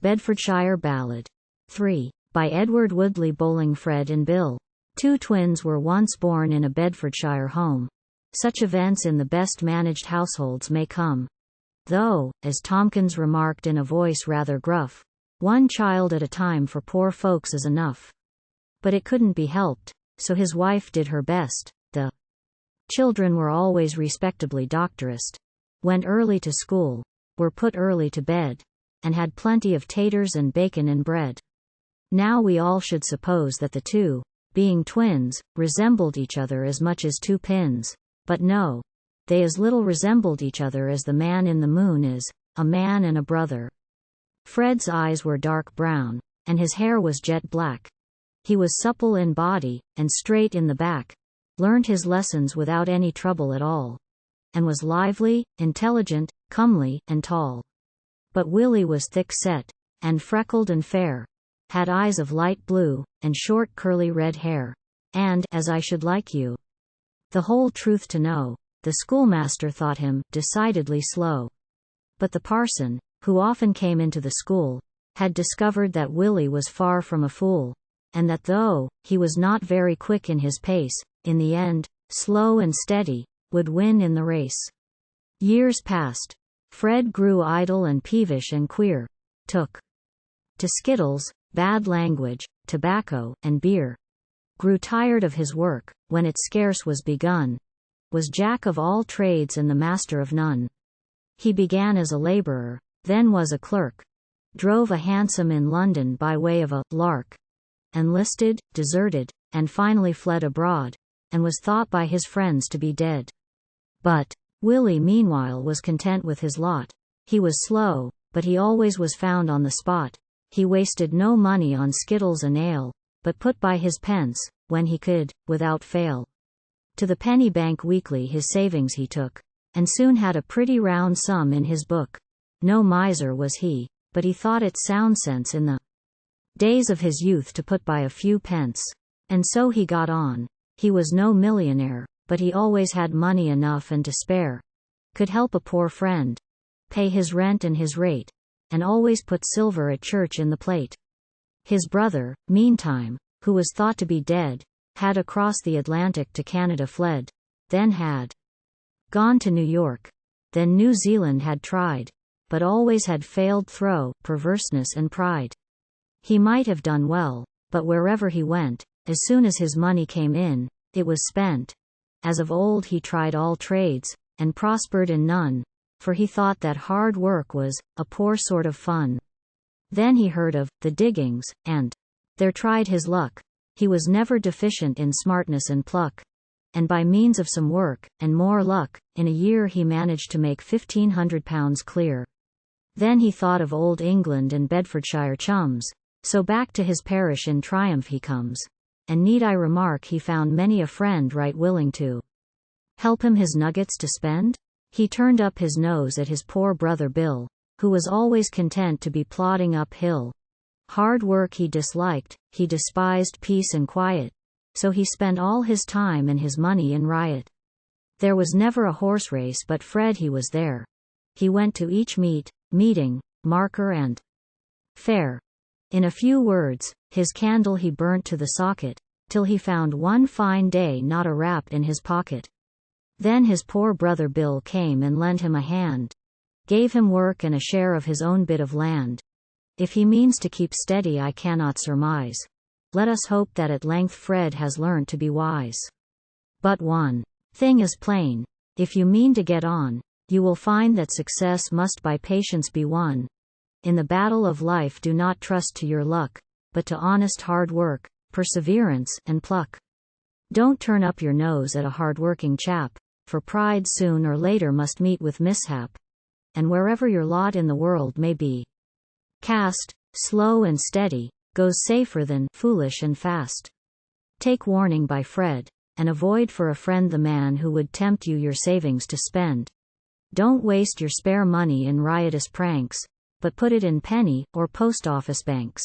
Bedfordshire Ballad. 3. By Edward Woodley. Bowling Fred and Bill. Two twins were once born in a Bedfordshire home. Such events in the best managed households may come. Though, as Tomkins remarked in a voice rather gruff, one child at a time for poor folks is enough. But it couldn't be helped, so his wife did her best. The children were always respectably doctorist, went early to school, were put early to bed, and had plenty of taters and bacon and bread. Now we all should suppose that the two, being twins, resembled each other as much as two pins, but no, they as little resembled each other as the man in the moon is, a man and a brother. Fred's eyes were dark brown, and his hair was jet black. He was supple in body, and straight in the back, learned his lessons without any trouble at all, and was lively, intelligent, comely, and tall. But Willie was thick-set, and freckled and fair, had eyes of light blue, and short curly red hair, and, as I should like you. The whole truth to know, the schoolmaster thought him decidedly slow. But the parson, who often came into the school, had discovered that Willie was far from a fool, and that though he was not very quick in his pace, in the end, slow and steady, would win in the race. Years passed. Fred grew idle and peevish and queer, took to skittles, bad language, tobacco, and beer. Grew tired of his work, when it scarce was begun. Was jack of all trades and the master of none. He began as a laborer, then was a clerk. Drove a hansom in London by way of a lark. Enlisted, deserted, and finally fled abroad, and was thought by his friends to be dead. But Willie meanwhile was content with his lot. He was slow, but he always was found on the spot. He wasted no money on skittles and ale, but put by his pence, when he could, without fail. To the penny bank weekly his savings he took, and soon had a pretty round sum in his book. No miser was he, but he thought it sound sense in the days of his youth to put by a few pence. And so he got on. He was no millionaire, but he always had money enough and to spare. Could help a poor friend, pay his rent and his rate, and always put silver at church in the plate. His brother, meantime, who was thought to be dead, had across the Atlantic to Canada fled, then had gone to New York, then New Zealand had tried, but always had failed through perverseness and pride. He might have done well, but wherever he went, as soon as his money came in, it was spent. As of old he tried all trades, and prospered in none, for he thought that hard work was a poor sort of fun. Then he heard of the diggings, and there tried his luck. He was never deficient in smartness and pluck, and by means of some work, and more luck, in a year he managed to make £1,500 clear. Then he thought of old England and Bedfordshire chums, so back to his parish in triumph he comes. And need I remark he found many a friend right willing to help him his nuggets to spend? He turned up his nose at his poor brother Bill, who was always content to be plodding uphill. Hard work he disliked, he despised peace and quiet, so he spent all his time and his money in riot. There was never a horse race but Fred he was there. He went to each meeting, marker and fair. In a few words, his candle he burnt to the socket, till he found one fine day not a rap in his pocket. Then his poor brother Bill came and lent him a hand, gave him work and a share of his own bit of land. If he means to keep steady I cannot surmise. Let us hope that at length Fred has learnt to be wise. But one thing is plain, if you mean to get on, you will find that success must by patience be won. In the battle of life do not trust to your luck, but to honest hard work, perseverance, and pluck. Don't turn up your nose at a hard-working chap, for pride soon or later must meet with mishap. And wherever your lot in the world may be cast, slow and steady, goes safer than foolish and fast. Take warning by Fred, and avoid for a friend the man who would tempt you your savings to spend. Don't waste your spare money in riotous pranks, but put it in penny or post office banks.